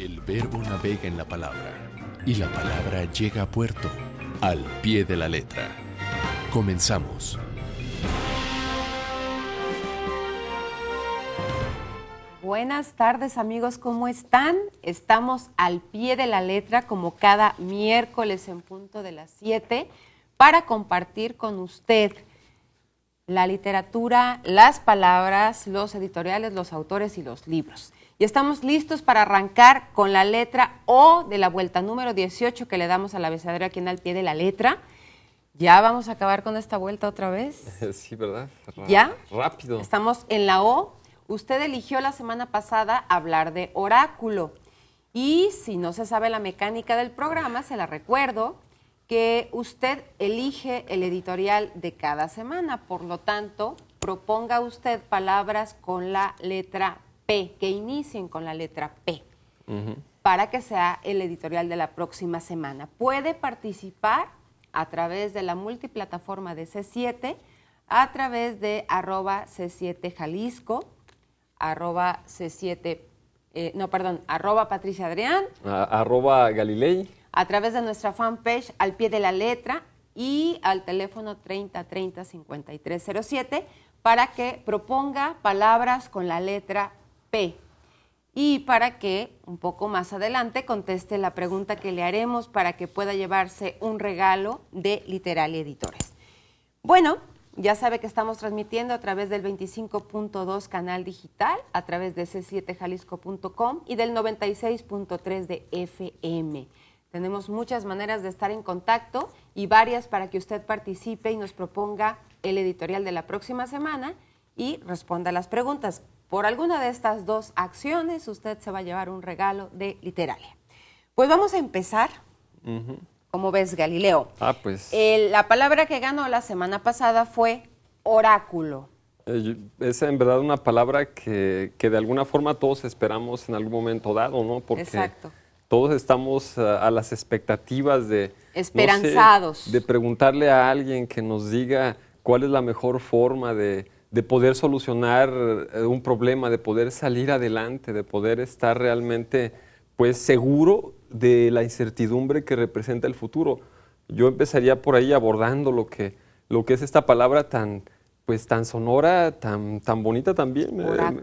El verbo navega en la palabra y la palabra llega a puerto al pie de la letra. Comenzamos. Buenas tardes amigos, ¿cómo están? Estamos al pie de la letra como cada miércoles en punto de las 7 para compartir con usted la literatura, las palabras, los editoriales, los autores y los libros. Y estamos listos para arrancar con la letra O de la vuelta número 18 que le damos al abecedario aquí en Al Pie de la Letra. ¿Ya vamos a acabar con esta vuelta otra vez? Sí, ¿verdad? ¿Ya? Rápido. Estamos en la O. Usted eligió la semana pasada hablar de oráculo. Y si no se sabe la mecánica del programa, se la recuerdo que usted elige el editorial de cada semana. Por lo tanto, proponga usted palabras con la letra P, que inicien con la letra P, para que sea el editorial de la próxima semana. Puede participar a través de la multiplataforma de C7, a través de @C7Jalisco, @Patricia Adrián, @Galilei, a través de nuestra fanpage Al Pie de la Letra y al teléfono 3030-5307 para que proponga palabras con la letra P y para que un poco más adelante conteste la pregunta que le haremos para que pueda llevarse un regalo de Literalia Editores. Bueno, ya sabe que estamos transmitiendo a través del 25.2 canal digital, a través de c7jalisco.com y del 96.3 de FM. Tenemos muchas maneras de estar en contacto y varias para que usted participe y nos proponga el editorial de la próxima semana y responda a las preguntas. Por alguna de estas dos acciones, usted se va a llevar un regalo de Literalia. Pues vamos a empezar. ¿Cómo ves, Galileo? La palabra que ganó la semana pasada fue oráculo. Es en verdad una palabra que de alguna forma todos esperamos en algún momento dado, ¿no? Porque exacto. Todos estamos a las expectativas de... esperanzados. No sé, de preguntarle a alguien que nos diga cuál es la mejor forma de poder solucionar un problema, de poder salir adelante, de poder estar realmente pues seguro de la incertidumbre que representa el futuro. Yo empezaría por ahí abordando lo que es esta palabra tan sonora, tan bonita también.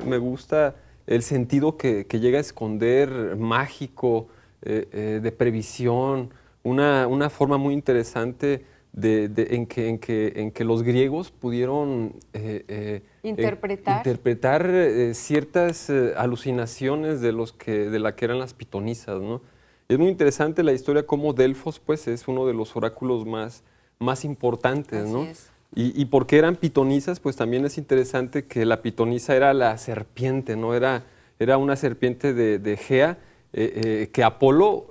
Me gusta el sentido que llega a esconder, mágico, de previsión, una forma muy interesante en que los griegos pudieron interpretar ciertas alucinaciones de la que eran las pitonisas, ¿no? Es muy interesante la historia cómo Delfos pues, es uno de los oráculos más importantes, ¿no? Así es. Y por qué eran pitonisas, pues también es interesante que la pitonisa era la serpiente, ¿no? Era una serpiente de Gea, que Apolo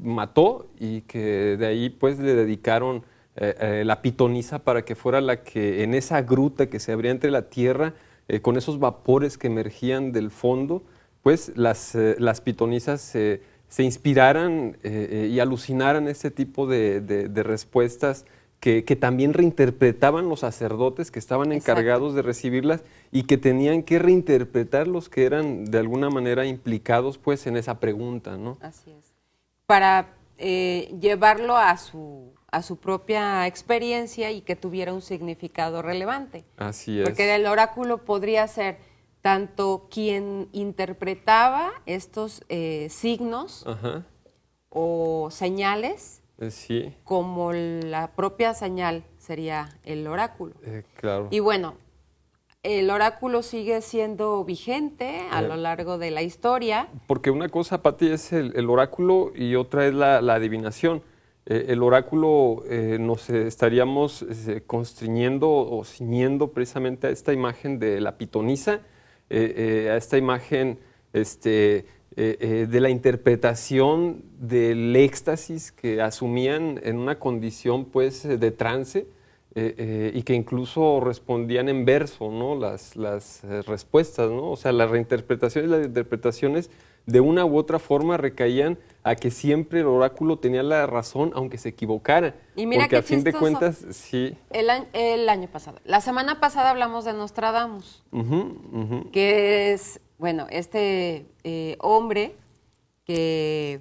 mató y que de ahí pues le dedicaron la pitonisa para que fuera la que en esa gruta que se abría entre la tierra, con esos vapores que emergían del fondo, pues las pitonisas se inspiraran y alucinaran ese tipo de respuestas que también reinterpretaban los sacerdotes que estaban encargados de recibirlas y que tenían que reinterpretar los que eran de alguna manera implicados pues en esa pregunta, ¿no? Así es. Para llevarlo a su propia experiencia y que tuviera un significado relevante. Así es. Porque el oráculo podría ser tanto quien interpretaba estos signos o señales, sí, como la propia señal sería el oráculo. Claro. Y bueno, el oráculo sigue siendo vigente a lo largo de la historia. Porque una cosa, Pati, es el oráculo y otra es la adivinación. El oráculo nos estaríamos constriñendo o ciñendo precisamente a esta imagen de la pitonisa, a esta imagen de la interpretación del éxtasis que asumían en una condición pues, de trance y que incluso respondían en verso, ¿no? Las respuestas, ¿no? O sea, las reinterpretaciones y las interpretaciones de una u otra forma recaían a que siempre el oráculo tenía la razón, aunque se equivocara. Y mira porque qué a fin de chistoso. cuentas, sí. El año pasado, la semana pasada hablamos de Nostradamus, que es, bueno, este hombre que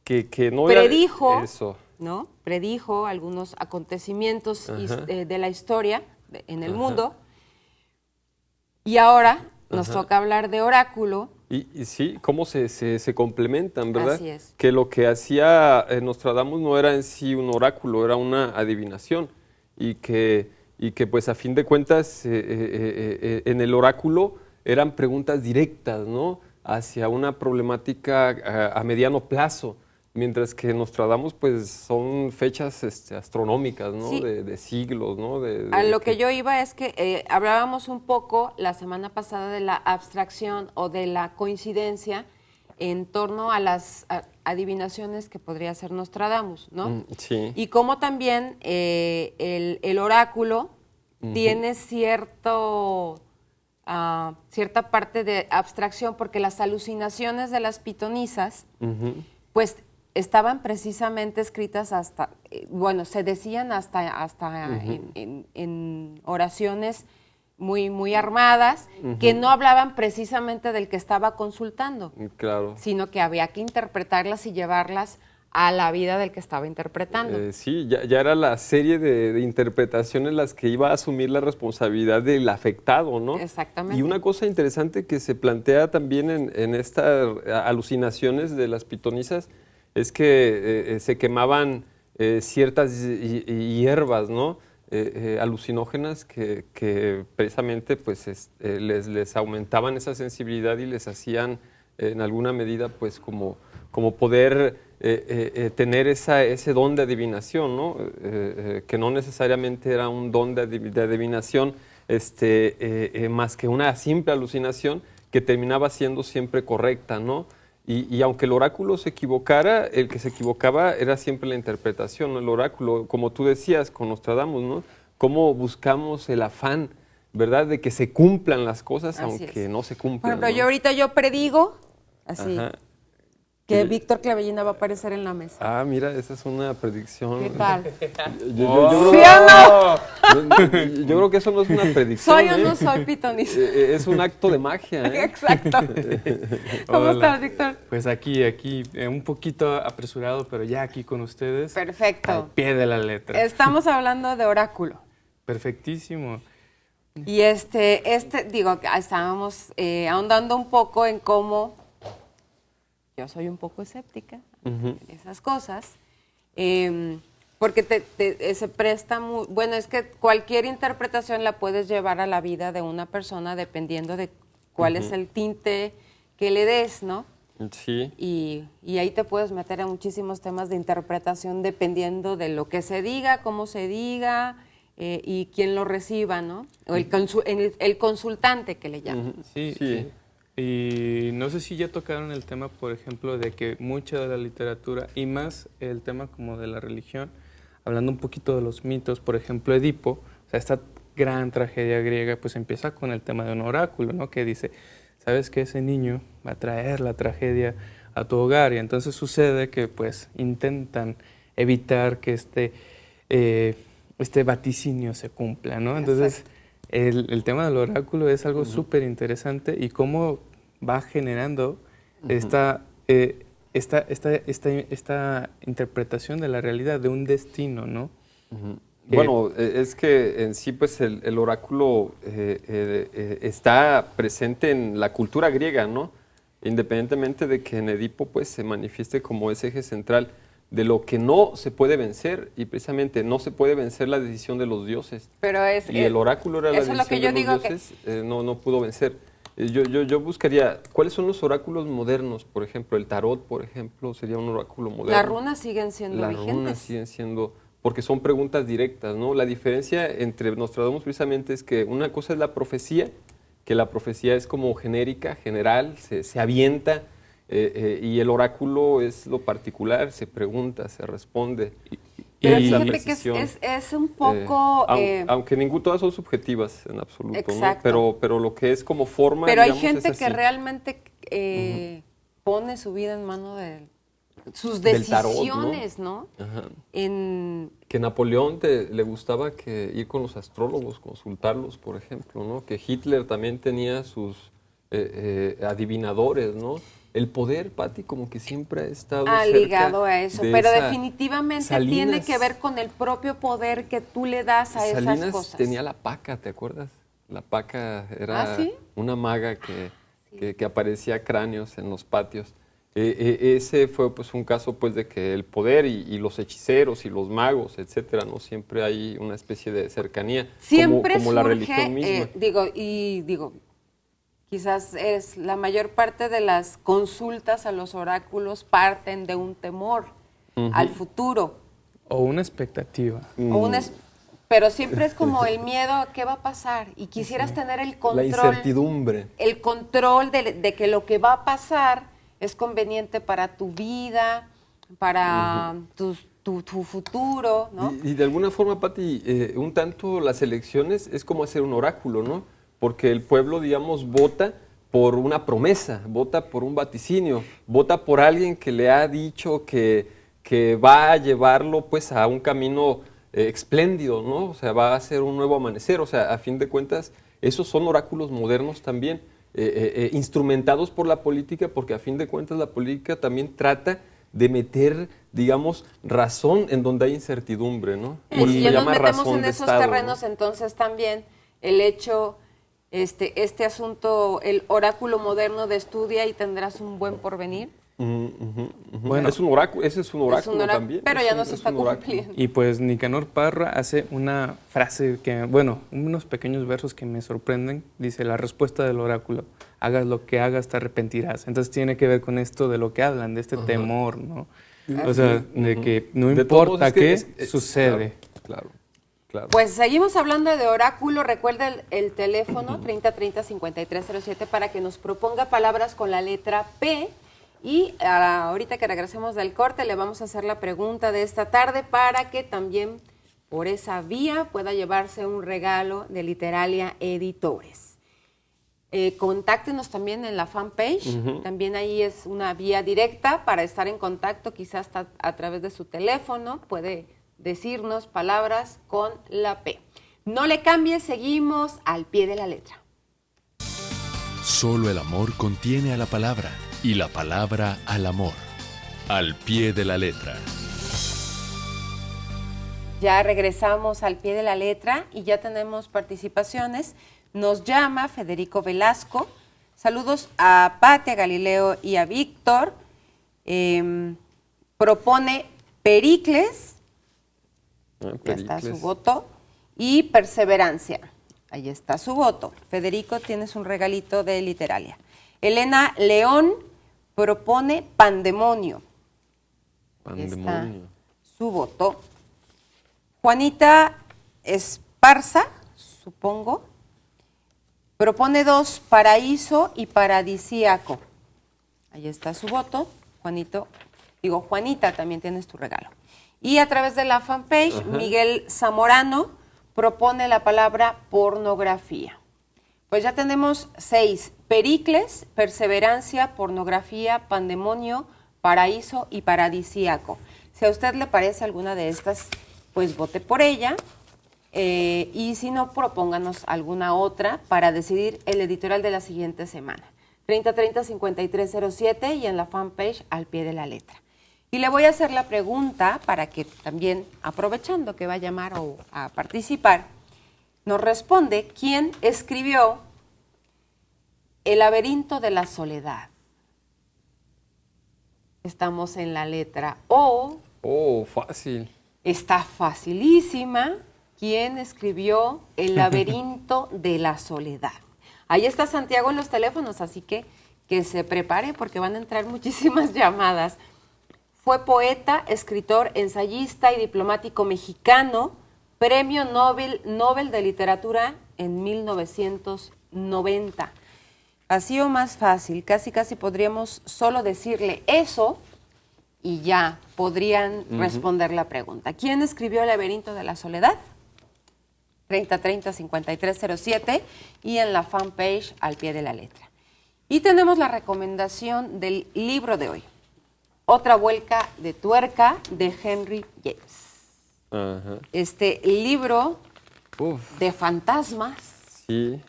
Que no predijo, era eso. ¿no? Predijo algunos acontecimientos Ajá. de la historia en el Ajá. mundo. Y ahora nos Ajá. toca hablar de oráculo. Y sí, cómo se complementan, ¿verdad? Así es. Que lo que hacía Nostradamus no era en sí un oráculo, era una adivinación. Y que pues a fin de cuentas en el oráculo eran preguntas directas, ¿no? Hacia una problemática a mediano plazo. Mientras que Nostradamus pues son fechas astronómicas, ¿no? Sí. De siglos, ¿no? A lo que yo iba es que hablábamos un poco la semana pasada de la abstracción o de la coincidencia en torno a las adivinaciones que podría hacer Nostradamus, ¿no? Sí. Y cómo también el oráculo tiene cierta parte de abstracción, porque las alucinaciones de las pitonisas, pues estaban precisamente escritas hasta, bueno, se decían hasta en oraciones muy armadas, que no hablaban precisamente del que estaba consultando, Claro. sino que había que interpretarlas y llevarlas a la vida del que estaba interpretando. Sí, ya era la serie de interpretaciones las que iba a asumir la responsabilidad del afectado, ¿no? Exactamente. Y una cosa interesante que se plantea también en estas alucinaciones de las pitonisas es que se quemaban ciertas hierbas, ¿no? Alucinógenas que precisamente pues, les aumentaban esa sensibilidad y les hacían en alguna medida pues como poder tener ese don de adivinación, ¿no? Que no necesariamente era un don de adivinación más que una simple alucinación que terminaba siendo siempre correcta, ¿no? Y aunque el oráculo se equivocara, el que se equivocaba era siempre la interpretación, ¿no? El oráculo, como tú decías con Nostradamus, ¿no? Cómo buscamos el afán, ¿verdad? De que se cumplan las cosas, Así aunque es. no se Por cumplan. ejemplo, ¿no? yo ahorita predigo, así, Ajá. que Víctor Clavellina va a aparecer en la mesa. Ah, mira, esa es una predicción. ¿Qué tal? Yo ¿Sí o no? yo creo que eso no es una predicción. ¿Soy o no soy pitonisa? Es un acto de magia. Exacto. ¿Cómo Hola. estás, Víctor? Pues aquí, un poquito apresurado, pero ya aquí con ustedes. Perfecto. Al pie de la letra. Estamos hablando de oráculo. Perfectísimo. Y digo, estábamos ahondando un poco en cómo yo soy un poco escéptica en esas cosas, porque se presta muy, bueno, es que cualquier interpretación la puedes llevar a la vida de una persona dependiendo de cuál es el tinte que le des, ¿no? Sí. Y ahí te puedes meter a muchísimos temas de interpretación dependiendo de lo que se diga, cómo se diga y quién lo reciba, ¿no? O el consultante que le llaman. Sí. Sí. Y no sé si ya tocaron el tema, por ejemplo, de que mucha de la literatura, y más el tema como de la religión, hablando un poquito de los mitos, por ejemplo, Edipo, o sea, esta gran tragedia griega, pues empieza con el tema de un oráculo, ¿no? Que dice, ¿sabes que ese niño va a traer la tragedia a tu hogar? Y entonces sucede que pues intentan evitar que este vaticinio se cumpla, ¿no? Entonces, el tema del oráculo es algo súper interesante y cómo va generando esta interpretación de la realidad, de un destino, ¿no? Bueno, es que en sí pues el oráculo está presente en la cultura griega, ¿no? Independientemente de que en Edipo pues se manifieste como ese eje central de lo que no se puede vencer, y precisamente no se puede vencer la decisión de los dioses. Pero Y el oráculo era la eso es lo que decisión yo de los digo dioses, no pudo vencer. Yo buscaría, ¿cuáles son los oráculos modernos? Por ejemplo, el tarot, por ejemplo, sería un oráculo moderno. Las runas siguen siendo Las vigentes. runas siguen siendo, porque son preguntas directas, ¿no? La diferencia entre Nostradamus precisamente es que una cosa es la profecía, que la profecía es como genérica, general, se avienta, y el oráculo es lo particular, se pregunta, se responde. Pero Es la fíjate que precisión. es un poco... aunque todas son subjetivas en absoluto, Exacto. ¿no? Pero lo que es como forma, Pero hay digamos, gente es que así. realmente pone su vida en mano de sus Del tarot, decisiones, ¿no? Ajá. En, Que Napoleón le gustaba ir con los astrólogos, consultarlos, por ejemplo, ¿no? Que Hitler también tenía sus adivinadores, ¿no? el poder, Pati, como que siempre ha estado cerca ligado a eso, de pero esa- definitivamente Salinas- tiene que ver con el propio poder que tú le das a esas Salinas cosas. tenía la paca, ¿te acuerdas? La paca era ¿Sí? una maga que aparecía cráneos en los patios. Ese fue pues un caso pues de que el poder y los hechiceros y los magos, etcétera, no siempre hay una especie de cercanía, Siempre como la surge, religión misma. digo, quizás es la mayor parte de las consultas a los oráculos parten de un temor al futuro. O una expectativa. Pero siempre es como el miedo a qué va a pasar y quisieras tener el La control. incertidumbre. El control de que lo que va a pasar es conveniente para tu vida, para tu futuro, ¿no? Y de alguna forma, Pati, un tanto las elecciones es como hacer un oráculo, ¿no? Porque el pueblo, digamos, vota por una promesa, vota por un vaticinio, vota por alguien que le ha dicho que va a llevarlo pues a un camino espléndido, ¿no? O sea, va a ser un nuevo amanecer. O sea, a fin de cuentas, esos son oráculos modernos también, instrumentados por la política, porque a fin de cuentas la política también trata de meter, digamos, razón en donde hay incertidumbre, ¿no? Y si ya nos metemos razón en de esos Estado, terrenos, ¿no? entonces también el hecho, este asunto, el oráculo moderno de estudia y tendrás un buen porvenir. Bueno, es un oráculo, ese es un oráculo también. Pero es ya un- no se es está un oráculo. cumpliendo. y pues Nicanor Parra hace una frase que, bueno, unos pequeños versos que me sorprenden. Dice, la respuesta del oráculo, hagas lo que hagas, te arrepentirás. Entonces tiene que ver con esto de lo que hablan, de este temor, ¿no? O sea, de que no De todos importa es que qué sucede. Claro, claro. Pues seguimos hablando de oráculo. Recuerda el teléfono 3030-5307 para que nos proponga palabras con la letra P. Y ahorita que regresemos del corte le vamos a hacer la pregunta de esta tarde para que también por esa vía pueda llevarse un regalo de Literalia Editores. Contáctenos también en la fanpage, también ahí es una vía directa para estar en contacto, quizás hasta a través de su teléfono, puede decirnos palabras con la P. No le cambies, seguimos al pie de la letra. Solo el amor contiene a la palabra y la palabra al amor. Al pie de la letra. Ya regresamos al pie de la letra y ya tenemos participaciones. Nos llama Federico Velasco. Saludos a Pati, a Galileo y a Víctor. Propone Pericles. Ya está su voto. Y Perseverancia. Ahí está su voto. Federico, tienes un regalito de Literalia. Elena León propone Pandemonio. Ahí está Pandemonio. su voto. Juanita Esparza, supongo, propone 2, Paraíso y Paradisíaco. Ahí está su voto. Juanita, también tienes tu regalo. Y a través de la fanpage, Miguel Zamorano propone la palabra pornografía. Pues ya tenemos 6, Pericles, Perseverancia, Pornografía, Pandemonio, Paraíso y Paradisíaco. Si a usted le parece alguna de estas, pues vote por ella. Y si no, propónganos alguna otra para decidir el editorial de la siguiente semana. 3030-5307 y en la fanpage al pie de la letra. Y le voy a hacer la pregunta para que también, aprovechando que va a llamar o a participar, nos responde quién escribió El laberinto de la soledad. Estamos en la letra O. Oh, fácil. Está facilísima. ¿Quién escribió El laberinto de la soledad? Ahí está Santiago en los teléfonos, así que se prepare porque van a entrar muchísimas llamadas. Fue poeta, escritor, ensayista y diplomático mexicano, Premio Nobel de Literatura en 1990. Así o más fácil, casi podríamos solo decirle eso y ya podrían responder la pregunta. ¿Quién escribió El laberinto de la soledad? 3030-5307 y en la fanpage al pie de la letra. Y tenemos la recomendación del libro de hoy. Otra vuelta de tuerca de Henry James. Ajá. Este libro Uf, de fantasmas, sí.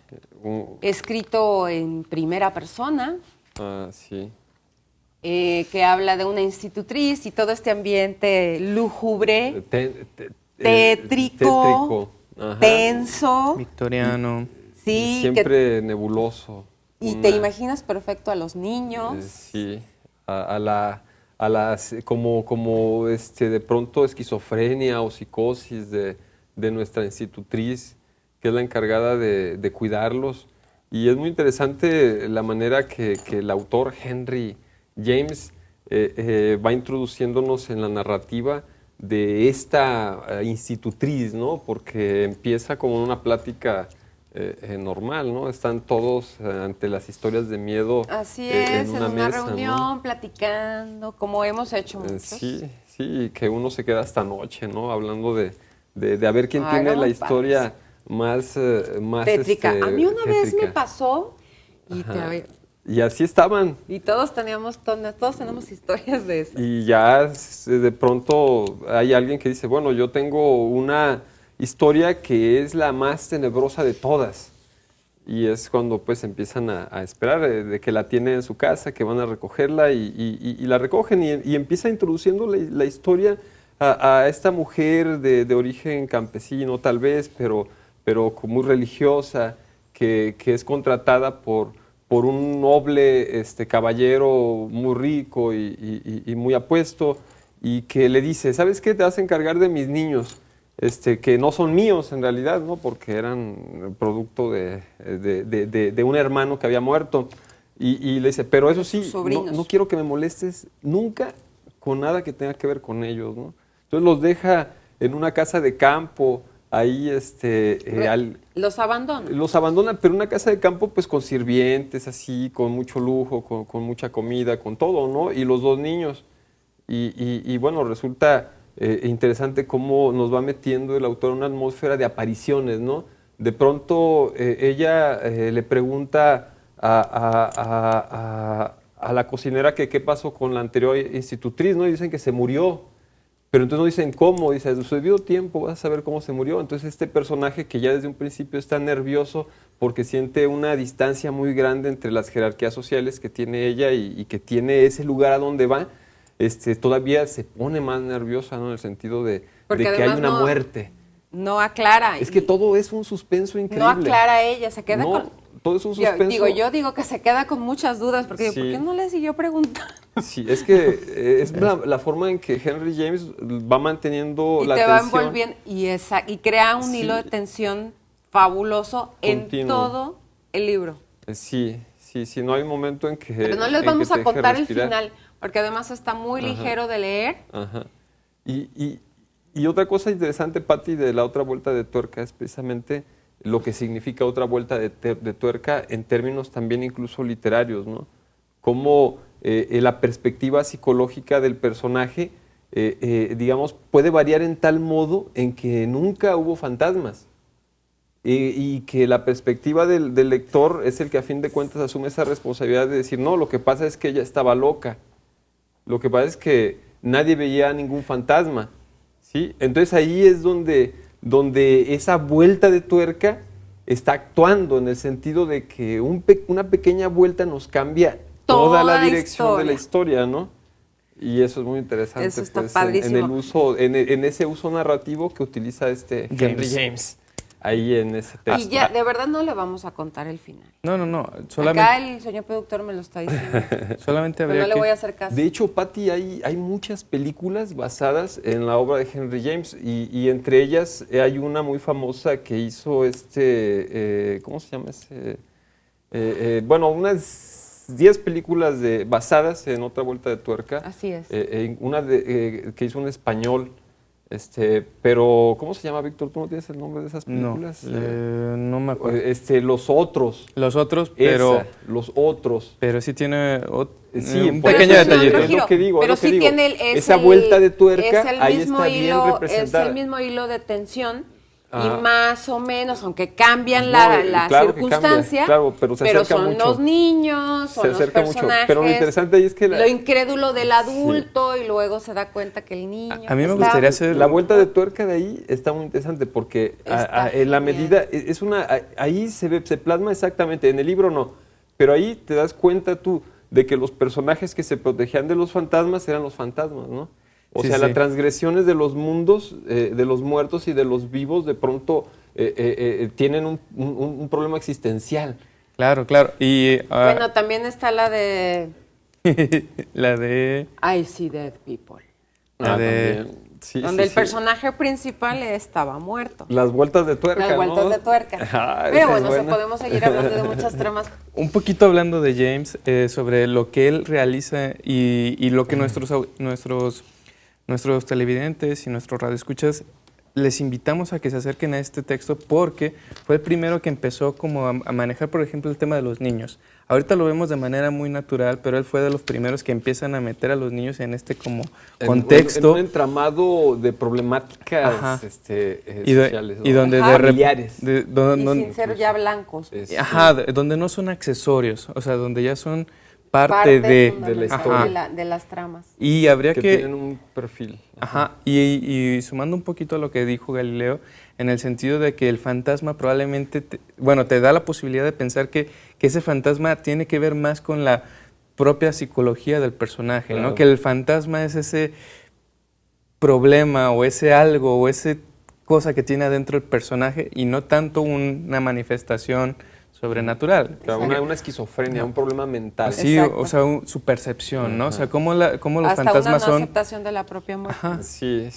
escrito en primera persona, Sí. que habla de una institutriz y todo este ambiente lúgubre, tétrico, Ajá. tenso. Victoriano. Sí, Siempre nebuloso. y te imaginas perfecto a los niños. Sí, a las como de pronto esquizofrenia o psicosis de nuestra institutriz, que es la encargada de cuidarlos. Y es muy interesante la manera que el autor Henry James va introduciéndonos en la narrativa de esta institutriz, ¿no? Porque empieza como una plática normal, ¿no? Están todos ante las historias de miedo Así es, en en una mesa, reunión, ¿no? platicando, como hemos hecho muchos. Sí, que uno se queda hasta noche, ¿no? Hablando de a ver quién Ay, tiene no la me historia más Tétrica. A mí una vez me tétrica. pasó Y así estaban. y todos tenemos historias de eso. Y ya de pronto hay alguien que dice, bueno, yo tengo una historia que es la más tenebrosa de todas. Y es cuando pues empiezan a esperar de que la tiene en su casa, que van a recogerla y la recogen y empieza introduciendo la historia a esta mujer de origen campesino tal vez, pero muy religiosa, que es contratada por un noble caballero muy rico y muy apuesto, y que le dice, ¿sabes qué? Te vas a encargar de mis niños, que no son míos en realidad, ¿no? Porque eran producto de un hermano que había muerto. Y le dice, pero eso sí, no quiero que me molestes nunca con nada que tenga que ver con ellos, ¿no? Entonces los deja en una casa de campo, ahí los abandona. los abandonan, pero una casa de campo pues con sirvientes, así, con mucho lujo, con mucha comida, con todo, ¿no? Y los dos niños. Y bueno, resulta interesante cómo nos va metiendo el autor en una atmósfera de apariciones, ¿no? De pronto ella le pregunta a la cocinera que qué pasó con la anterior institutriz, ¿no? Y dicen que se murió. Pero entonces no dicen cómo, dice, a su debido tiempo vas a saber cómo se murió. Entonces este personaje que ya desde un principio está nervioso porque siente una distancia muy grande entre las jerarquías sociales que tiene ella y que tiene ese lugar a donde va, todavía se pone más nerviosa, ¿no? En el sentido de que hay una muerte. No aclara. Es que todo es un suspenso increíble. No aclara ella, se queda con... Todo es un suspenso. Yo digo que se queda con muchas dudas, porque Sí. ¿por qué no le siguió preguntando? Sí, es que es la forma en que Henry James va manteniendo la te tensión. va envolviendo y crea un hilo de tensión fabuloso Continuo. en todo el libro. Sí, no hay momento en que... Pero no les vamos a contar el final, porque además está muy ligero de leer. Ajá. Y otra cosa interesante, Patti, de la otra vuelta de tuerca es precisamente lo que significa otra vuelta de tuerca en términos también incluso literarios, ¿no? Cómo la perspectiva psicológica del personaje, digamos, puede variar en tal modo en que nunca hubo fantasmas. Y que la perspectiva del lector es el que a fin de cuentas asume esa responsabilidad de decir, no, lo que pasa es que ella estaba loca. Lo que pasa es que nadie veía ningún fantasma, ¿sí? Entonces ahí es donde esa vuelta de tuerca está actuando en el sentido de que una pequeña vuelta nos cambia toda la dirección de la historia, ¿no? Y eso es muy interesante. Eso está pues, padrísimo. en ese uso narrativo que utiliza Henry James. Ahí en ese texto. Y ya, de verdad no le vamos a contar el final. No. Solamente, Acá el señor productor me lo está diciendo. solamente Pero habría no le que... voy a hacer caso. De hecho, Patti, hay muchas películas basadas en la obra de Henry James y entre ellas hay una muy famosa que hizo ¿cómo se llama ese? Bueno, unas 10 películas basadas en otra vuelta de tuerca. Así es. Una que hizo un español. Pero, ¿cómo se llama, Víctor? ¿Tú no tienes el nombre de esas películas? No me acuerdo. Los Otros. Los Otros, pero... Los Otros. Pero sí tiene Sí, un por pequeño eso detallito. es lo que digo. Pero es lo que sí digo. tiene esa vuelta de tuerca, ahí está bien Es representada. el mismo hilo de tensión Ajá. y más o menos, aunque cambian No, la claro que circunstancia, cambia, claro, pero se acerca son mucho. los niños, son Se los acerca mucho. personajes, Pero lo interesante ahí es que lo incrédulo del adulto y luego se da cuenta que el niño... A mí me está- gustaría hacer... La vuelta de tuerca de ahí está muy interesante porque Está en la genial. medida, ahí se plasma exactamente, en el libro no, pero ahí te das cuenta tú de que los personajes que se protegían de los fantasmas eran los fantasmas, ¿no? O sea, las transgresiones de los mundos, de los muertos y de los vivos, de pronto tienen un problema existencial. Claro, claro. Y, bueno, también está la de... la de... I see dead people. Sí, donde el personaje principal estaba muerto. Las vueltas de tuerca, Las vueltas ¿no? de tuerca. Pero bueno, podemos seguir hablando de muchas tramas. Un poquito hablando de James, sobre lo que él realiza y lo que nuestros televidentes y nuestros radioescuchas les invitamos a que se acerquen a este texto porque fue el primero que empezó como a manejar, por ejemplo, el tema de los niños. Ahorita lo vemos de manera muy natural, pero él fue de los primeros que empiezan a meter a los niños en este como contexto. En un entramado de problemáticas sociales. Y donde familiares. Y sin ser ya blancos. Donde no son accesorios, o sea, donde ya son parte de la historia. De las tramas. Y habría que tienen un perfil. Y sumando un poquito a lo que dijo Galileo, en el sentido de que el fantasma probablemente, te da la posibilidad de pensar que ese fantasma tiene que ver más con la propia psicología del personaje, claro, ¿no? Que el fantasma es ese problema o ese algo o esa cosa que tiene adentro el personaje y no tanto una manifestación sobrenatural. Claro, una esquizofrenia, un problema mental. Sí, o sea, su percepción, ¿no? O sea, cómo los hasta fantasmas son... una aceptación de la propia muerte. Sí.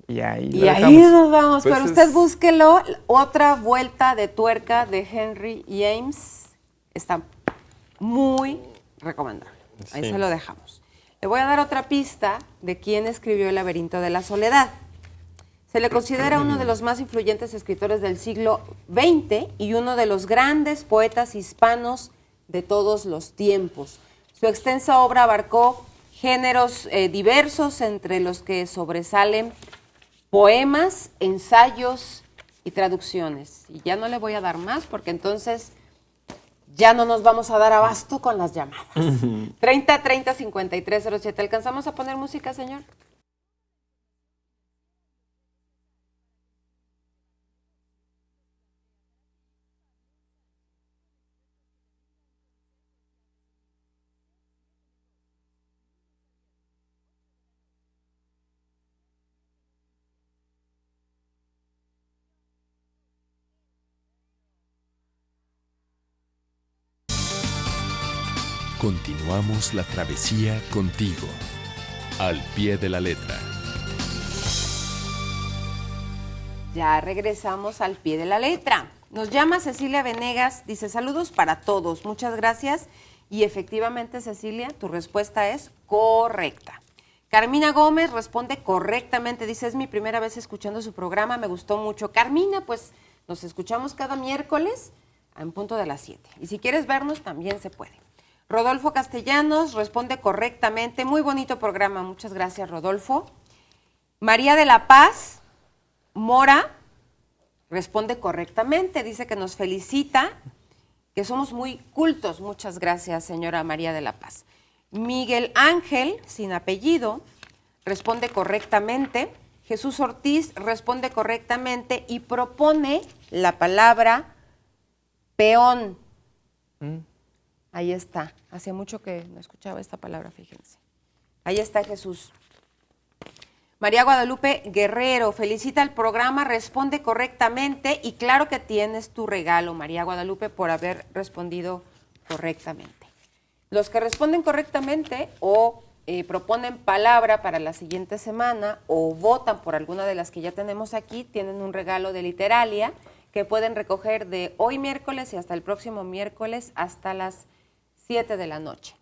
Y ahí nos vamos, pues pero usted búsquelo. Otra vuelta de tuerca de Henry James. Está muy recomendable. Ahí se lo dejamos. Le voy a dar otra pista de quién escribió El laberinto de la soledad. Se le considera uno de los más influyentes escritores del siglo XX y uno de los grandes poetas hispanos de todos los tiempos. Su extensa obra abarcó géneros diversos, entre los que sobresalen poemas, ensayos y traducciones. Y ya no le voy a dar más porque entonces ya no nos vamos a dar abasto con las llamadas. 30-30-53-07. ¿Alcanzamos a poner música, señor? Continuamos la travesía contigo, al pie de la letra. Ya regresamos al pie de la letra. Nos llama Cecilia Venegas, dice saludos para todos, muchas gracias. Y efectivamente, Cecilia, tu respuesta es correcta. Carmina Gómez responde correctamente, dice es mi primera vez escuchando su programa, me gustó mucho. Carmina, pues nos escuchamos cada miércoles en punto de las 7. Y si quieres vernos, también se puede. Rodolfo Castellanos responde correctamente. Muy bonito programa. Muchas gracias, Rodolfo. María de la Paz Mora responde correctamente. Dice que nos felicita, que somos muy cultos. Muchas gracias, señora María de la Paz. Miguel Ángel, sin apellido, responde correctamente. Jesús Ortiz responde correctamente y propone la palabra peón. Ahí está. Hacía mucho que no escuchaba esta palabra, fíjense. Ahí está Jesús. María Guadalupe Guerrero felicita el programa, responde correctamente y claro que tienes tu regalo, María Guadalupe, por haber respondido correctamente. Los que responden correctamente o proponen palabra para la siguiente semana o votan por alguna de las que ya tenemos aquí, tienen un regalo de Literalia que pueden recoger de hoy miércoles y hasta el próximo miércoles hasta las 7 de la noche.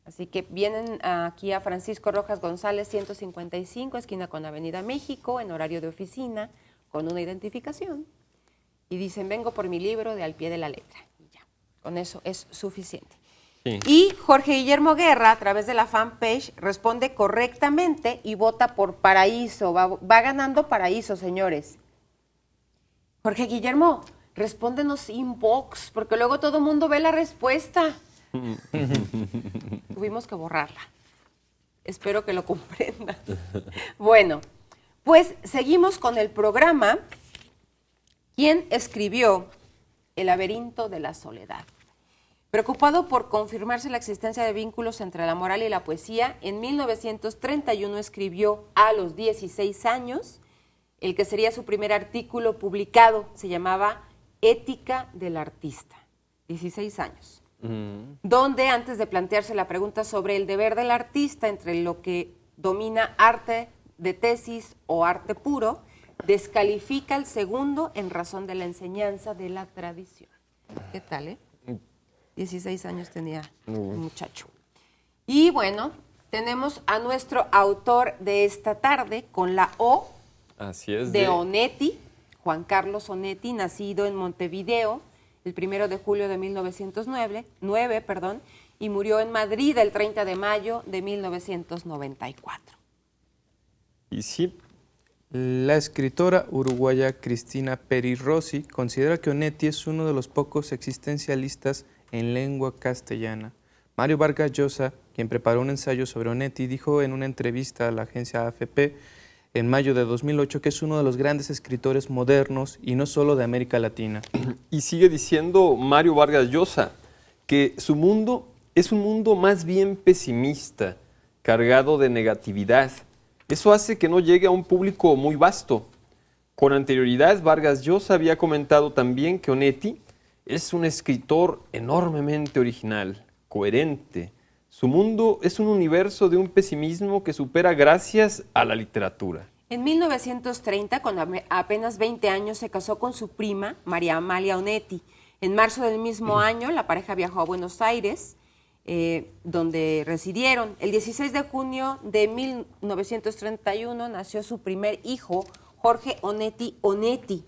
Así que vienen aquí a Francisco Rojas González 155, esquina con Avenida México, en horario de oficina, con una identificación. Y dicen, vengo por mi libro de Al pie de la letra. Y ya, con eso es suficiente. Sí. Y Jorge Guillermo Guerra, a través de la fanpage, responde correctamente y vota por Paraíso. Va ganando Paraíso, señores. Jorge Guillermo, respóndenos inbox, porque luego todo el mundo ve la respuesta. Tuvimos que borrarla. Espero que lo comprendan. Bueno, pues seguimos con el programa. ¿Quién escribió El laberinto de la soledad? Preocupado por confirmarse la existencia de vínculos entre la moral y la poesía, en 1931 escribió a los 16 años el que sería su primer artículo publicado. Se llamaba Ética del Artista. 16 años. Donde, antes de plantearse la pregunta sobre el deber del artista entre lo que domina arte de tesis o arte puro, descalifica el segundo en razón de la enseñanza de la tradición. ¿Qué tal, 16 años tenía el muchacho. Y bueno, tenemos a nuestro autor de esta tarde con la O. Así es. De Onetti, Juan Carlos Onetti, nacido en Montevideo el 1 de julio de 1909, y murió en Madrid el 30 de mayo de 1994. Y sí. La escritora uruguaya Cristina Peri Rossi considera que Onetti es uno de los pocos existencialistas en lengua castellana. Mario Vargas Llosa, quien preparó un ensayo sobre Onetti, dijo en una entrevista a la agencia AFP en mayo de 2008 que es uno de los grandes escritores modernos y no solo de América Latina. Y sigue diciendo Mario Vargas Llosa que su mundo es un mundo más bien pesimista, cargado de negatividad. Eso hace que no llegue a un público muy vasto. Con anterioridad, Vargas Llosa había comentado también que Onetti es un escritor enormemente original, coherente. Su mundo es un universo de un pesimismo que supera gracias a la literatura. En 1930, con apenas 20 años, se casó con su prima, María Amalia Onetti. En marzo del mismo año, la pareja viajó a Buenos Aires, donde residieron. El 16 de junio de 1931 nació su primer hijo, Jorge Onetti Onetti,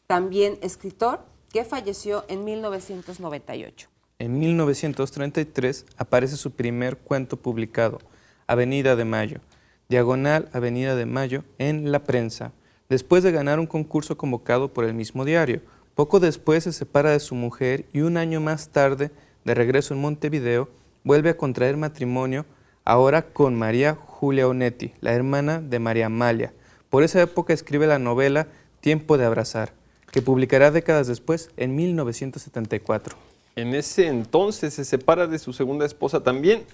también escritor, que falleció en 1998. En 1933 aparece su primer cuento publicado, Avenida de Mayo, diagonal Avenida de Mayo, en La Prensa, después de ganar un concurso convocado por el mismo diario. Poco después se separa de su mujer y un año más tarde, de regreso en Montevideo, vuelve a contraer matrimonio, ahora con María Julia Onetti, la hermana de María Amalia. Por esa época escribe la novela Tiempo de abrazar, que publicará décadas después, en 1974. En ese entonces se separa de su segunda esposa también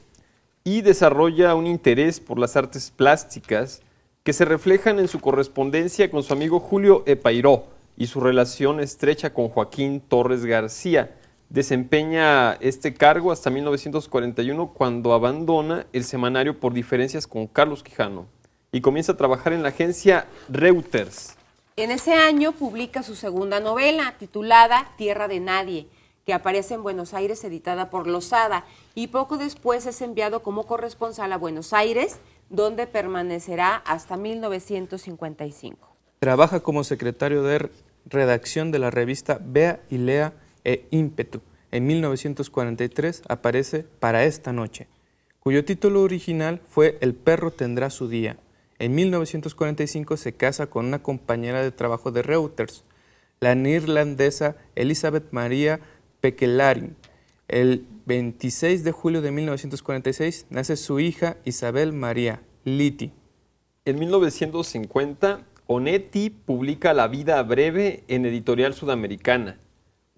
y desarrolla un interés por las artes plásticas que se reflejan en su correspondencia con su amigo Julio Epairó y su relación estrecha con Joaquín Torres García. Desempeña este cargo hasta 1941, cuando abandona el semanario por diferencias con Carlos Quijano y comienza a trabajar en la agencia Reuters. En ese año publica su segunda novela, titulada Tierra de Nadie, que aparece en Buenos Aires, editada por Losada, y poco después es enviado como corresponsal a Buenos Aires, donde permanecerá hasta 1955. Trabaja como secretario de redacción de la revista Vea y Lea e Ímpetu. En 1943 aparece Para esta noche, cuyo título original fue El perro tendrá su día. En 1945 se casa con una compañera de trabajo de Reuters, la neerlandesa Elisabeth Maria Pekelaring. El 26 de julio de 1946 nace su hija Isabel María Liti. En 1950, Onetti publica La vida breve en Editorial Sudamericana,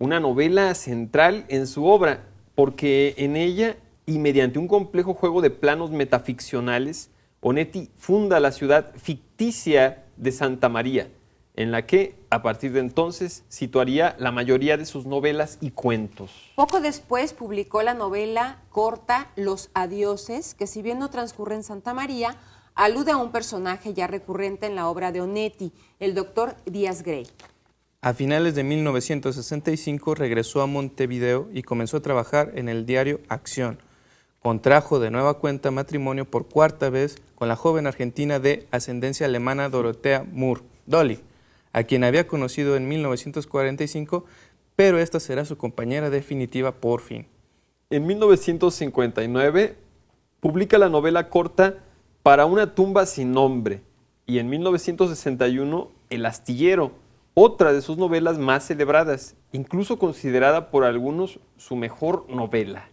una novela central en su obra, porque en ella y mediante un complejo juego de planos metaficcionales, Onetti funda la ciudad ficticia de Santa María, en la que, a partir de entonces, situaría la mayoría de sus novelas y cuentos. Poco después publicó la novela corta Los Adioses, que si bien no transcurre en Santa María, alude a un personaje ya recurrente en la obra de Onetti, el doctor Díaz Grey. A finales de 1965 regresó a Montevideo y comenzó a trabajar en el diario Acción. Contrajo de nueva cuenta matrimonio por cuarta vez con la joven argentina de ascendencia alemana Dorothea Moore, Dolly, a quien había conocido en 1945, pero esta será su compañera definitiva por fin. En 1959 publica la novela corta Para una tumba sin nombre, y en 1961 El astillero, otra de sus novelas más celebradas, incluso considerada por algunos su mejor novela.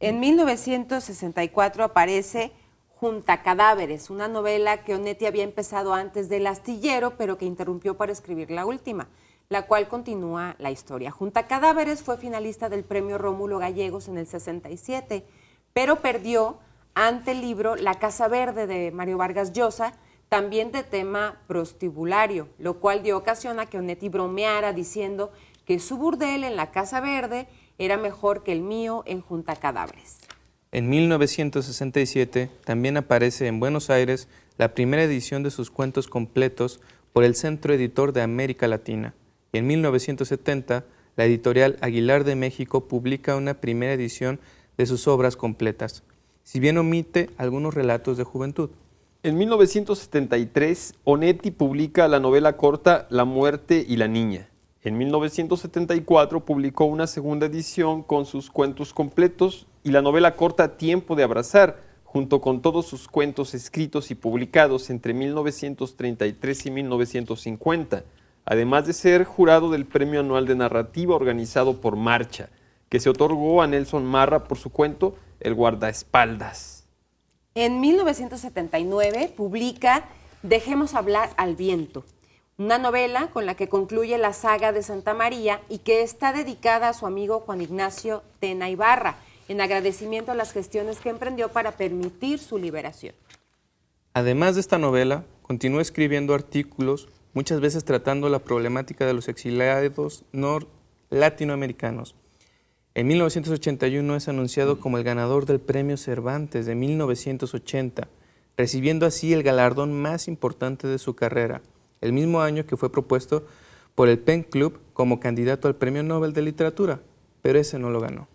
En 1964 aparece Junta Cadáveres, una novela que Onetti había empezado antes del astillero, pero que interrumpió para escribir la última. la cual continúa la historia. Junta Cadáveres fue finalista del premio Rómulo Gallegos en el 67, pero perdió ante el libro La Casa Verde de Mario Vargas Llosa, también de tema prostibulario, lo cual dio ocasión a que Onetti bromeara diciendo que su burdel en La Casa Verde era mejor que el mío en Junta Cadáveres. En 1967 también aparece en Buenos Aires la primera edición de sus cuentos completos por el Centro Editor de América Latina. Y en 1970, la editorial Aguilar de México publica una primera edición de sus obras completas, si bien omite algunos relatos de juventud. En 1973, Onetti publica la novela corta La muerte y la niña. En 1974 publicó una segunda edición con sus cuentos completos y la novela corta Tiempo de abrazar, junto con todos sus cuentos escritos y publicados entre 1933 y 1950, además de ser jurado del Premio Anual de Narrativa organizado por Marcha, que se otorgó a Nelson Marra por su cuento El guardaespaldas. En 1979 publica Dejemos hablar al viento, una novela con la que concluye la saga de Santa María y que está dedicada a su amigo Juan Ignacio Tena Ibarra, en agradecimiento a las gestiones que emprendió para permitir su liberación. Además de esta novela, continuó escribiendo artículos, muchas veces tratando la problemática de los exiliados latinoamericanos. En 1981 es anunciado como el ganador del Premio Cervantes de 1980, recibiendo así el galardón más importante de su carrera, el mismo año que fue propuesto por el Pen Club como candidato al Premio Nobel de Literatura, pero ese no lo ganó.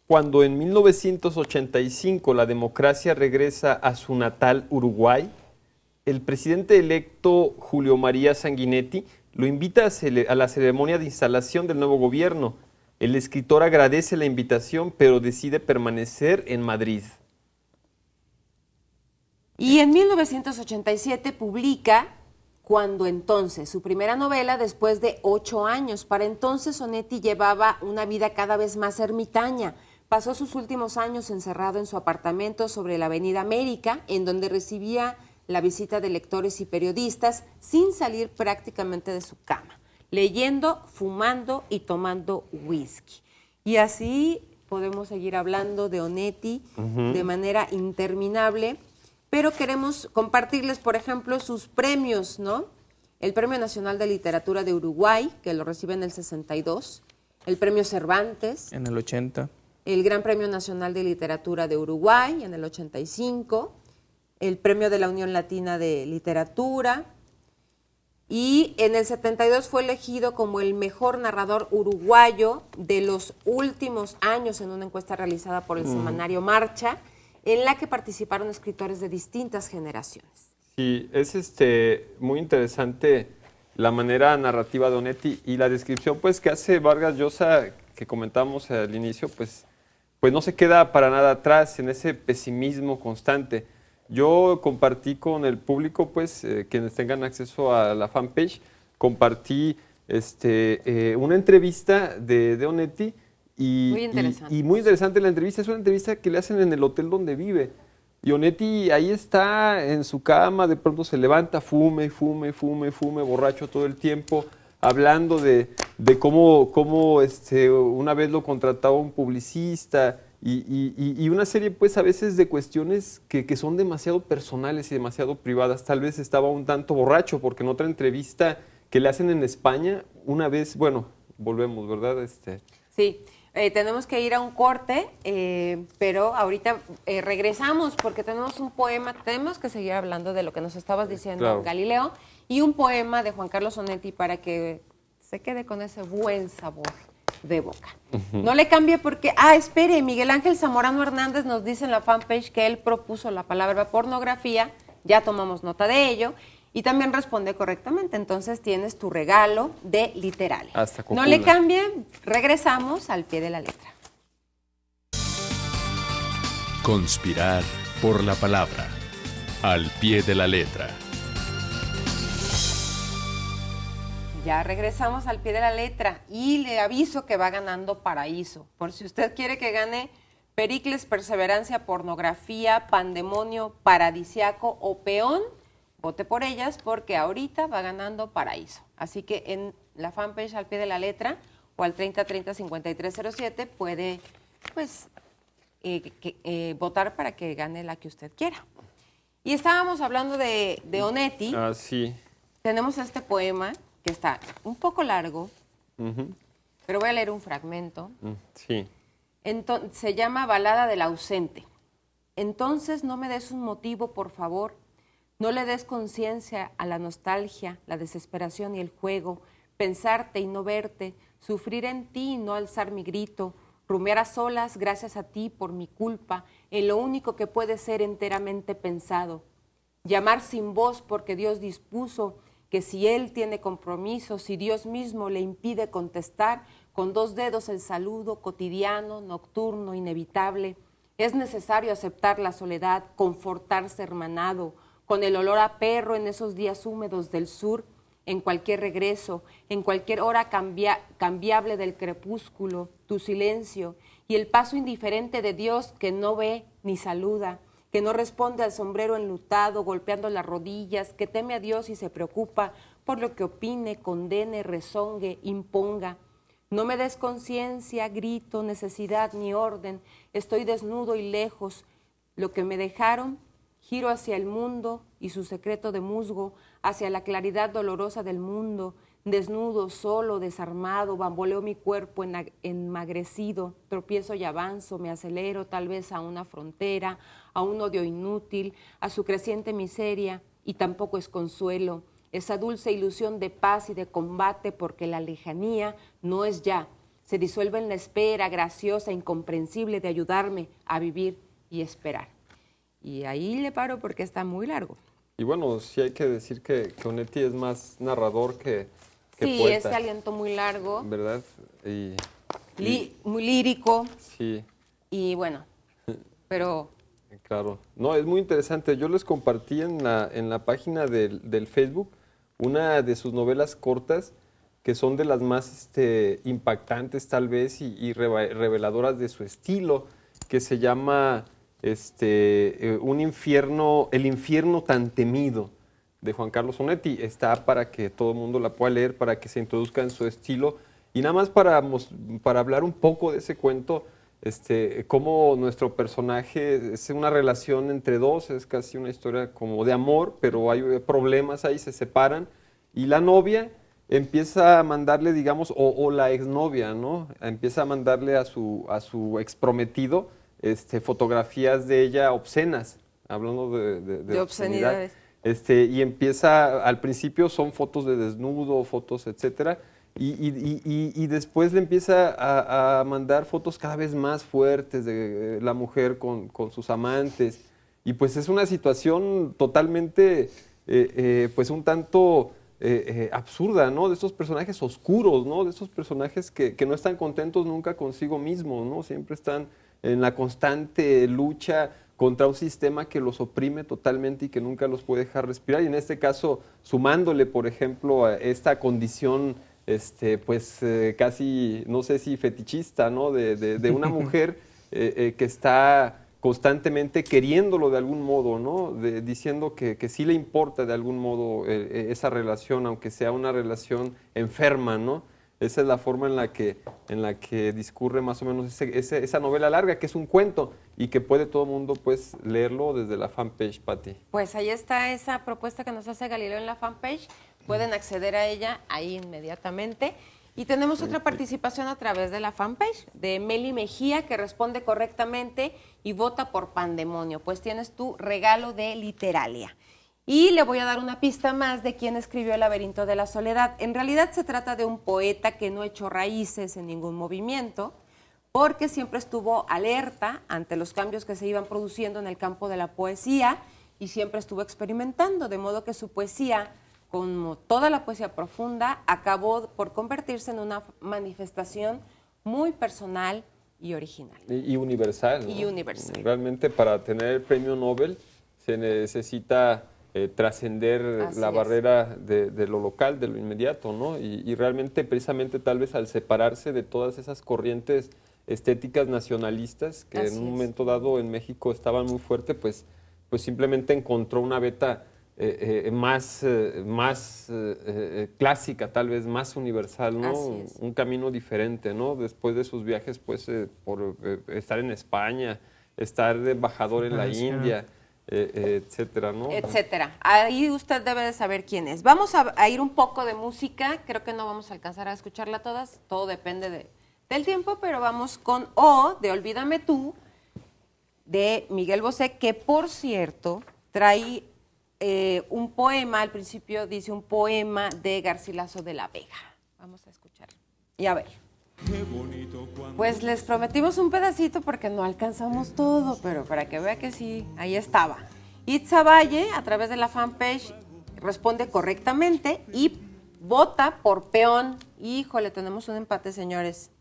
Cuando en 1985 la democracia regresa a su natal Uruguay, el presidente electo Julio María Sanguinetti lo invita a la ceremonia de instalación del nuevo gobierno. El escritor agradece la invitación, pero decide permanecer en Madrid. Y en 1987 publica Cuando entonces, su primera novela después de 8 años. Para entonces Onetti llevaba una vida cada vez más ermitaña. Pasó sus últimos años encerrado en su apartamento sobre la Avenida América, en donde recibía la visita de lectores y periodistas sin salir prácticamente de su cama, leyendo, fumando y tomando whisky. Y así podemos seguir hablando de Onetti de manera interminable, pero queremos compartirles, por ejemplo, sus premios, ¿no? El Premio Nacional de Literatura de Uruguay, que lo recibe en el 62, el Premio Cervantes. En el 80. El Gran Premio Nacional de Literatura de Uruguay en el 85, el Premio de la Unión Latina de Literatura, y en el 72 fue elegido como el mejor narrador uruguayo de los últimos años en una encuesta realizada por el semanario Marcha, en la que participaron escritores de distintas generaciones. Sí, es muy interesante la manera narrativa de Onetti y la descripción pues que hace Vargas Llosa, que comentamos al inicio, pues no se queda para nada atrás en ese pesimismo constante. Yo compartí con el público, pues quienes tengan acceso a la fanpage, compartí una entrevista de Onetti Muy interesante. y muy interesante la entrevista. Es una entrevista que le hacen en el hotel donde vive. Y Onetti ahí está en su cama, de pronto se levanta, fume, borracho todo el tiempo, hablando de cómo una vez lo contrataba un publicista y una serie pues a veces de cuestiones que son demasiado personales y demasiado privadas. Tal vez estaba un tanto borracho porque en otra entrevista que le hacen en España, una vez, bueno, volvemos, ¿verdad? Sí, tenemos que ir a un corte, pero ahorita regresamos porque tenemos un poema, tenemos que seguir hablando de lo que nos estabas diciendo, claro. Galileo, y un poema de Juan Carlos Onetti para que se quede con ese buen sabor de boca. No le cambie porque, espere, Miguel Ángel Zamorano Hernández nos dice en la fanpage que él propuso la palabra pornografía, ya tomamos nota de ello, y también responde correctamente, entonces tienes tu regalo de Literalia. Hasta no le cambien, regresamos al pie de la letra. Conspirar por la palabra, al pie de la letra. Ya regresamos al pie de la letra y le aviso que va ganando Paraíso. Por si usted quiere que gane Pericles, Perseverancia, Pornografía, Pandemonio, Paradisiaco o Peón, vote por ellas porque ahorita va ganando Paraíso. Así que en la fanpage Al Pie de la Letra o al 3030-5307 puede pues votar para que gane la que usted quiera. Y estábamos hablando de Onetti. Ah, sí. Tenemos este poema que está un poco largo, pero voy a leer un fragmento. Sí. Se llama Balada del ausente. Entonces no me des un motivo, por favor. No le des conciencia a la nostalgia, la desesperación y el juego, pensarte y no verte, sufrir en ti y no alzar mi grito, rumiar a solas gracias a ti por mi culpa, en lo único que puede ser enteramente pensado. Llamar sin voz porque Dios dispuso que si Él tiene compromiso, si Dios mismo le impide contestar, con 2 dedos el saludo cotidiano, nocturno, inevitable, es necesario aceptar la soledad, confortarse hermanado, con el olor a perro en esos días húmedos del sur, en cualquier regreso, en cualquier hora cambiable del crepúsculo, tu silencio y el paso indiferente de Dios que no ve ni saluda, que no responde al sombrero enlutado, golpeando las rodillas, que teme a Dios y se preocupa por lo que opine, condene, rezongue, imponga. No me des conciencia, grito, necesidad ni orden, estoy desnudo y lejos. Lo que me dejaron, giro hacia el mundo y su secreto de musgo, hacia la claridad dolorosa del mundo, desnudo, solo, desarmado, bamboleo mi cuerpo enmagrecido, tropiezo y avanzo, me acelero tal vez a una frontera, a un odio inútil, a su creciente miseria, y tampoco es consuelo, esa dulce ilusión de paz y de combate, porque la lejanía no es ya, se disuelve en la espera graciosa, incomprensible de ayudarme a vivir y esperar. Y ahí le paro porque está muy largo. Y bueno, sí hay que decir que Onetti es más narrador que sí, poeta. ese aliento muy largo. ¿Verdad? Muy lírico. Sí. Y bueno, pero... Claro. No, es muy interesante. Yo les compartí en la página del Facebook una de sus novelas cortas que son de las más impactantes tal vez y reveladoras de su estilo, que se llama El infierno tan temido, de Juan Carlos Onetti. Está para que todo el mundo la pueda leer, para que se introduzca en su estilo. Y nada más para hablar un poco de ese cuento, cómo nuestro personaje es una relación entre dos, es casi una historia como de amor, pero hay problemas ahí, se separan, y la novia empieza a mandarle, digamos, o la exnovia, ¿no? Empieza a mandarle a su exprometido fotografías de ella obscenas, hablando de obscenidades. Y empieza, al principio son fotos de desnudo, fotos, etcétera, y después le empieza a mandar fotos cada vez más fuertes de la mujer con sus amantes, y pues es una situación totalmente, pues un tanto absurda, ¿no? De estos personajes oscuros, ¿no? De estos personajes que no están contentos nunca consigo mismos, ¿no? Siempre están en la constante lucha contra un sistema que los oprime totalmente y que nunca los puede dejar respirar. Y en este caso, sumándole, por ejemplo, a esta condición, casi, no sé si fetichista, ¿no? De una mujer que está constantemente queriéndolo de algún modo, ¿no? Diciendo que sí le importa de algún modo esa relación, aunque sea una relación enferma, ¿no? Esa es la forma en la que discurre más o menos esa novela larga, que es un cuento y que puede todo el mundo pues leerlo desde la fanpage, Pati. Pues ahí está esa propuesta que nos hace Galileo en la fanpage. Pueden acceder a ella ahí inmediatamente. Y tenemos otra participación a través de la fanpage de Meli Mejía, que responde correctamente y vota por Pandemonio. Pues tienes tu regalo de Literalia. Y le voy a dar una pista más de quién escribió El laberinto de la soledad. En realidad se trata de un poeta que no echó raíces en ningún movimiento, porque siempre estuvo alerta ante los cambios que se iban produciendo en el campo de la poesía y siempre estuvo experimentando, de modo que su poesía, como toda la poesía profunda, acabó por convertirse en una manifestación muy personal y original. Y universal, ¿no? Y universal. Realmente para tener el premio Nobel se necesita trascender la barrera de lo local, de lo inmediato, ¿no? Y realmente, precisamente, tal vez al separarse de todas esas corrientes estéticas nacionalistas que en un momento dado en México estaban muy fuertes, pues simplemente encontró una veta más clásica, tal vez más universal, ¿no? Así es. Un camino diferente, ¿no? Después de sus viajes, pues, por estar en España, estar de embajador en la India, etcétera, ¿no? Etcétera. Ahí usted debe de saber quién es. Vamos a ir un poco de música. Creo que no vamos a alcanzar a escucharla todas. Todo depende del tiempo, pero vamos con O, de Olvídame Tú, de Miguel Bosé, que por cierto trae un poema, al principio dice un poema de Garcilaso de la Vega. Vamos a escucharlo. Y a ver. Pues les prometimos un pedacito porque no alcanzamos todo, pero para que vea que sí, ahí estaba. Itza Valle, a través de la fanpage, responde correctamente y vota por peón. Híjole, tenemos un empate, señores.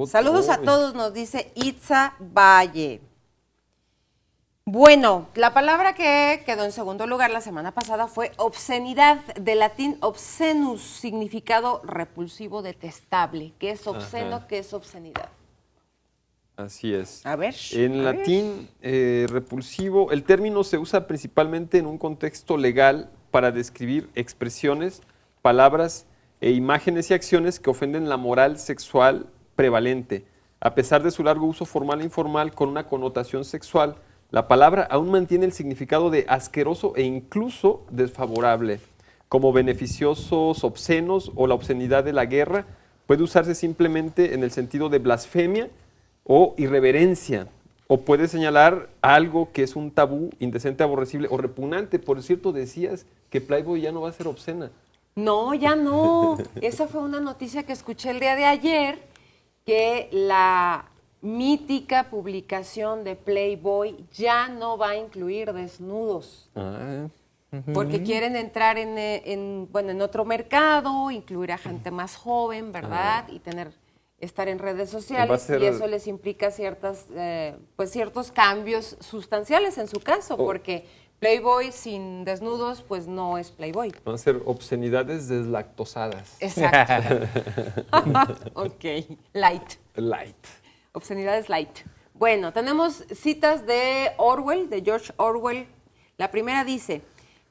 Saludos a todos, nos dice Itza Valle. Bueno, la palabra que quedó en segundo lugar la semana pasada fue obscenidad, del latín obscenus, significado repulsivo, detestable. ¿Qué es obsceno? Ajá. ¿Qué es obscenidad? Así es. A ver. En latín, repulsivo, el término se usa principalmente en un contexto legal para describir expresiones, palabras e imágenes y acciones que ofenden la moral sexual prevalente. A pesar de su largo uso formal e informal con una connotación sexual, la palabra aún mantiene el significado de asqueroso e incluso desfavorable. Como beneficiosos obscenos o la obscenidad de la guerra, puede usarse simplemente en el sentido de blasfemia o irreverencia, o puede señalar algo que es un tabú, indecente, aborrecible o repugnante. Por cierto, decías que Playboy ya no va a ser obscena. No, ya no. Esa fue una noticia que escuché el día de ayer, que la mítica publicación de Playboy ya no va a incluir desnudos. Porque quieren entrar en otro mercado, incluir a gente más joven, ¿verdad? Y estar en redes sociales, y eso les implica ciertos cambios sustanciales en su caso, porque Playboy sin desnudos, pues no es Playboy. Van a ser obscenidades deslactosadas. Exacto. Ok, light. Light. Obscenidades light. Bueno, tenemos citas de Orwell, de George Orwell. La primera dice: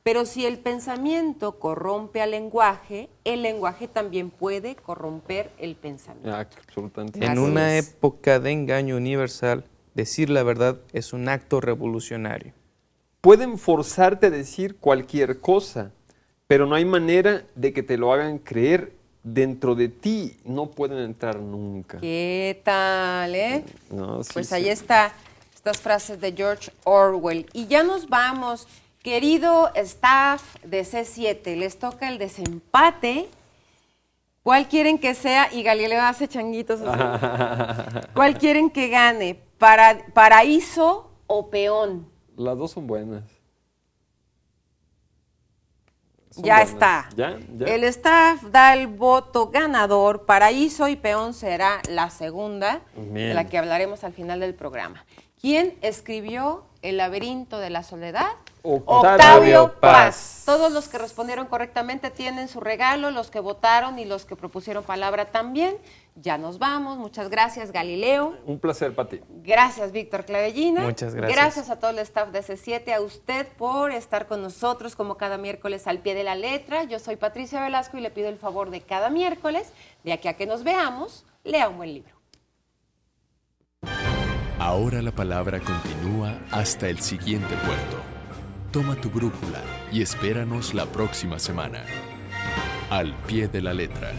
pero si el pensamiento corrompe al lenguaje, el lenguaje también puede corromper el pensamiento. Absolutamente. En Así una es. época de engaño universal, decir la verdad es un acto revolucionario. Pueden forzarte a decir cualquier cosa, pero no hay manera de que te lo hagan creer. Dentro de ti no pueden entrar nunca. ¿Qué tal, No, sí, pues sí. ahí está, estas frases de George Orwell. Y ya nos vamos. Querido staff de C7, les toca el desempate. ¿Cuál quieren que sea? Y Galileo hace changuitos así. ¿Cuál quieren que gane? ¿Paraíso o peón? Las dos son buenas. Son Ya buenas. está. ¿Ya? El staff da el voto ganador. Paraíso y peón será la segunda, Bien. de la que hablaremos al final del programa. ¿Quién escribió El laberinto de la soledad? Octavio Paz. Todos los que respondieron correctamente tienen su regalo, los que votaron y los que propusieron palabra también. Ya nos vamos. Muchas gracias, Galileo. Un placer para ti. Gracias, Víctor Clavellina. Muchas gracias. Gracias a todo el staff de C7, a usted por estar con nosotros como cada miércoles al pie de la letra. Yo soy Patricia Velasco y le pido el favor de cada miércoles, de aquí a que nos veamos, lea un buen libro. Ahora la palabra continúa hasta el siguiente puerto. Toma tu brújula y espéranos la próxima semana. Al pie de la letra.